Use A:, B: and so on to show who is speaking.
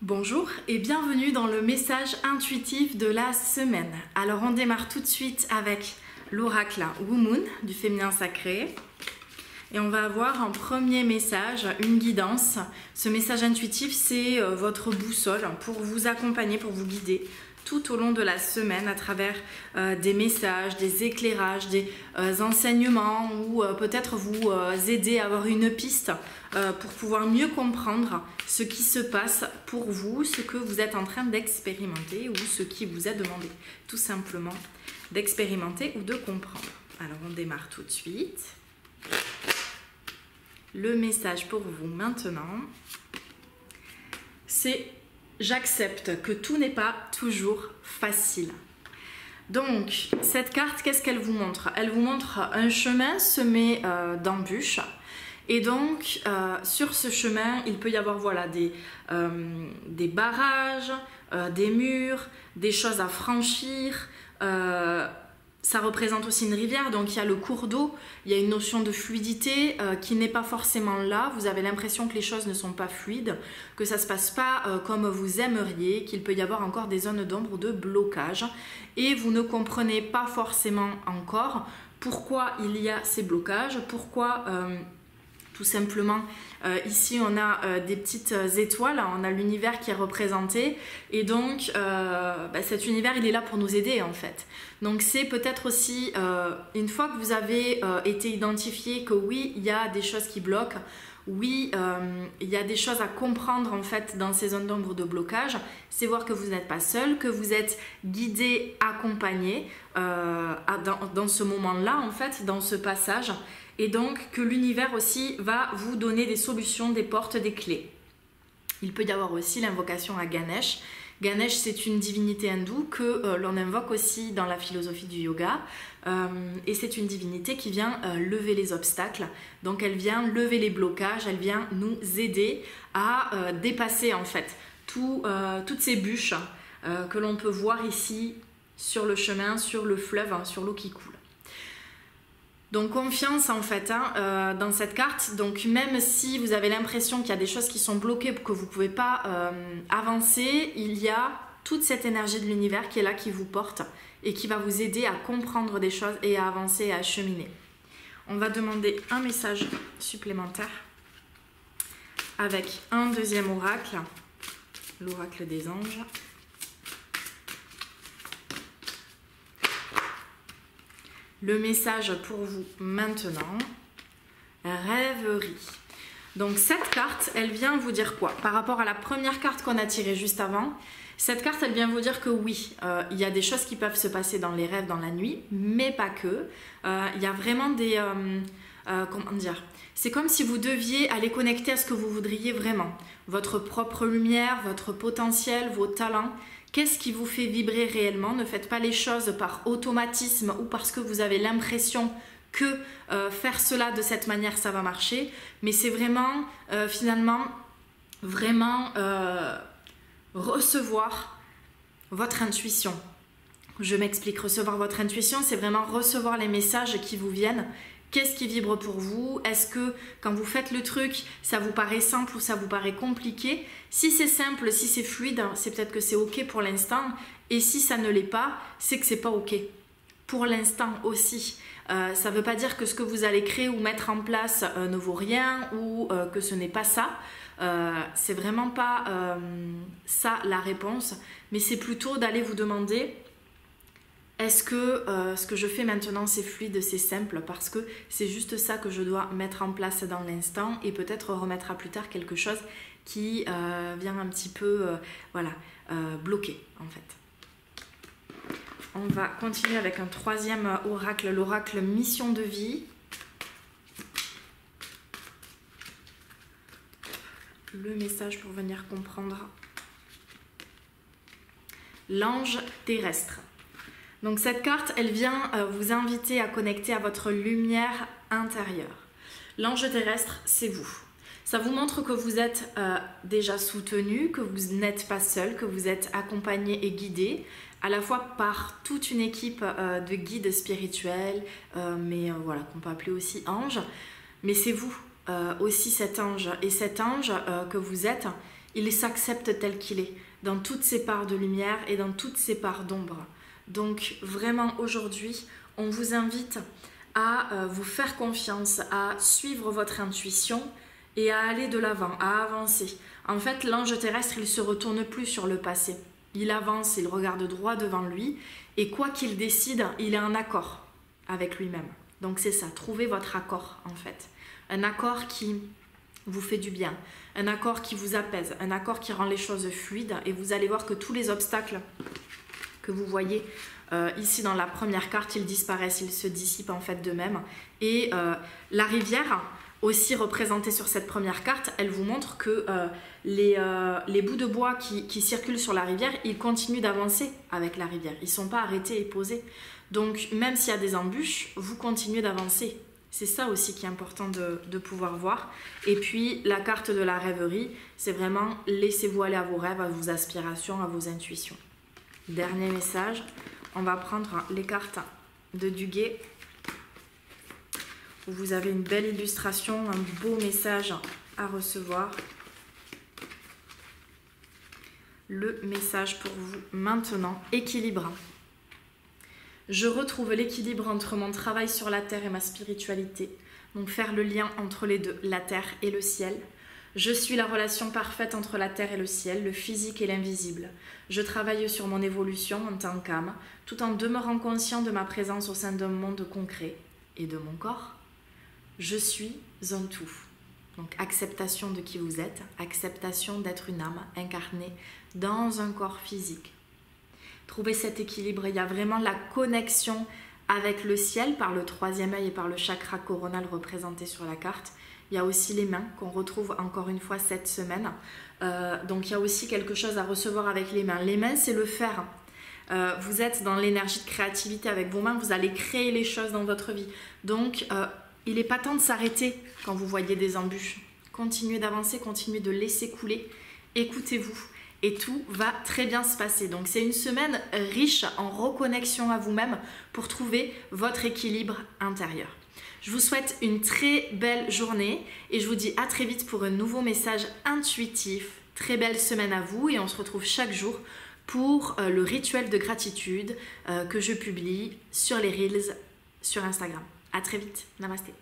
A: Bonjour et bienvenue dans le message intuitif de la semaine. Alors on démarre tout de suite avec l'oracle Wu-Moon du féminin sacré. Et on va avoir en premier message une guidance. Ce message intuitif, c'est votre boussole pour vous accompagner, pour vous guider tout au long de la semaine à travers des messages, des éclairages, des enseignements ou peut-être vous aider à avoir une piste pour pouvoir mieux comprendre ce qui se passe pour vous, ce que vous êtes en train d'expérimenter ou ce qui vous est demandé tout simplement d'expérimenter ou de comprendre. Alors on démarre tout de suite. Le message pour vous maintenant, c'est « J'accepte que tout n'est pas toujours facile ». Donc, cette carte, qu'est-ce qu'elle vous montre? Elle vous montre un chemin semé d'embûches. Et donc, sur ce chemin, il peut y avoir voilà, des barrages, des murs, des choses à franchir. Ça représente aussi une rivière, donc il y a le cours d'eau, il y a une notion de fluidité qui n'est pas forcément là. Vous avez l'impression que les choses ne sont pas fluides, que ça ne se passe pas comme vous aimeriez, qu'il peut y avoir encore des zones d'ombre ou de blocage. Et vous ne comprenez pas forcément encore pourquoi il y a ces blocages, pourquoi... Tout simplement, ici on a des petites étoiles, on a l'univers qui est représenté et donc cet univers il est là pour nous aider en fait. Donc c'est peut-être aussi une fois que vous avez été identifié que oui il y a des choses qui bloquent, oui il y a des choses à comprendre en fait dans ces zones d'ombre de blocage, c'est voir que vous n'êtes pas seul, que vous êtes guidé, accompagné dans ce moment-là en fait, dans ce passage. Et donc que l'univers aussi va vous donner des solutions, des portes, des clés. Il peut y avoir aussi l'invocation à Ganesh. Ganesh, c'est une divinité hindoue que l'on invoque aussi dans la philosophie du yoga. Et c'est une divinité qui vient lever les obstacles. Donc elle vient lever les blocages, elle vient nous aider à dépasser en fait toutes ces bûches que l'on peut voir ici sur le chemin, sur le fleuve, sur l'eau qui coule. Donc confiance en fait dans cette carte, donc même si vous avez l'impression qu'il y a des choses qui sont bloquées, que vous ne pouvez pas avancer, il y a toute cette énergie de l'univers qui est là, qui vous porte et qui va vous aider à comprendre des choses et à avancer et à cheminer. On va demander un message supplémentaire avec un deuxième oracle, l'oracle des anges. Le message pour vous maintenant, rêverie. Donc cette carte, elle vient vous dire quoi? Par rapport à la première carte qu'on a tirée juste avant, cette carte, elle vient vous dire que oui, il y a des choses qui peuvent se passer dans les rêves, dans la nuit, mais pas que. Il y a vraiment des... comment dire? C'est comme si vous deviez aller connecter à ce que vous voudriez vraiment. Votre propre lumière, votre potentiel, vos talents. Qu'est-ce qui vous fait vibrer réellement? Ne faites pas les choses par automatisme ou parce que vous avez l'impression que faire cela de cette manière, ça va marcher. Mais c'est vraiment, finalement, vraiment recevoir votre intuition. Je m'explique. Recevoir votre intuition, c'est vraiment recevoir les messages qui vous viennent. Qu'est-ce qui vibre pour vous? Est-ce que quand vous faites le truc, ça vous paraît simple ou ça vous paraît compliqué? Si c'est simple, si c'est fluide, c'est peut-être que c'est ok pour l'instant. Et si ça ne l'est pas, c'est que c'est pas ok. Pour l'instant aussi. Ça ne veut pas dire que ce que vous allez créer ou mettre en place ne vaut rien ou que ce n'est pas ça. C'est vraiment pas ça la réponse. Mais c'est plutôt d'aller vous demander... Est-ce que ce que je fais maintenant c'est fluide, c'est simple parce que c'est juste ça que je dois mettre en place dans l'instant et peut-être remettre à plus tard quelque chose qui vient un petit peu bloquer en fait. On va continuer avec un troisième oracle, l'oracle mission de vie. Le message pour venir comprendre. L'ange terrestre. Donc cette carte, elle vient vous inviter à connecter à votre lumière intérieure. L'ange terrestre, c'est vous. Ça vous montre que vous êtes déjà soutenu, que vous n'êtes pas seul, que vous êtes accompagné et guidé, à la fois par toute une équipe de guides spirituels, voilà, qu'on peut appeler aussi anges. Mais c'est vous aussi cet ange. Et cet ange que vous êtes, il s'accepte tel qu'il est, dans toutes ses parts de lumière et dans toutes ses parts d'ombre. Donc vraiment aujourd'hui, on vous invite à vous faire confiance, à suivre votre intuition et à aller de l'avant, à avancer. En fait, l'ange terrestre, il ne se retourne plus sur le passé. Il avance, il regarde droit devant lui et quoi qu'il décide, il est en accord avec lui-même. Donc c'est ça, trouvez votre accord en fait. Un accord qui vous fait du bien, un accord qui vous apaise, un accord qui rend les choses fluides et vous allez voir que tous les obstacles que vous voyez ici dans la première carte, ils disparaissent, ils se dissipent en fait d'eux-mêmes. Et la rivière, aussi représentée sur cette première carte, elle vous montre que les bouts de bois qui circulent sur la rivière, ils continuent d'avancer avec la rivière. Ils ne sont pas arrêtés et posés. Donc même s'il y a des embûches, vous continuez d'avancer. C'est ça aussi qui est important de pouvoir voir. Et puis la carte de la rêverie, c'est vraiment laissez-vous aller à vos rêves, à vos aspirations, à vos intuitions. Dernier message, on va prendre les cartes de Duguay. Où vous avez une belle illustration, un beau message à recevoir. Le message pour vous maintenant, équilibre. Je retrouve l'équilibre entre mon travail sur la terre et ma spiritualité. Donc faire le lien entre les deux, la terre et le ciel. Je suis la relation parfaite entre la terre et le ciel, le physique et l'invisible. Je travaille sur mon évolution en tant qu'âme, tout en demeurant conscient de ma présence au sein d'un monde concret et de mon corps. Je suis un tout. Donc acceptation de qui vous êtes, acceptation d'être une âme incarnée dans un corps physique. Trouvez cet équilibre, il y a vraiment la connexion avec le ciel par le troisième œil et par le chakra coronal représenté sur la carte. Il y a aussi les mains qu'on retrouve encore une fois cette semaine. Donc il y a aussi quelque chose à recevoir avec les mains. Les mains, c'est le faire. Vous êtes dans l'énergie de créativité avec vos mains, vous allez créer les choses dans votre vie. Donc il n'est pas temps de s'arrêter quand vous voyez des embûches. Continuez d'avancer, continuez de laisser couler. Écoutez-vous et tout va très bien se passer. Donc c'est une semaine riche en reconnexion à vous-même pour trouver votre équilibre intérieur. Je vous souhaite une très belle journée et je vous dis à très vite pour un nouveau message intuitif. Très belle semaine à vous et on se retrouve chaque jour pour le rituel de gratitude que je publie sur les Reels sur Instagram. À très vite. Namasté.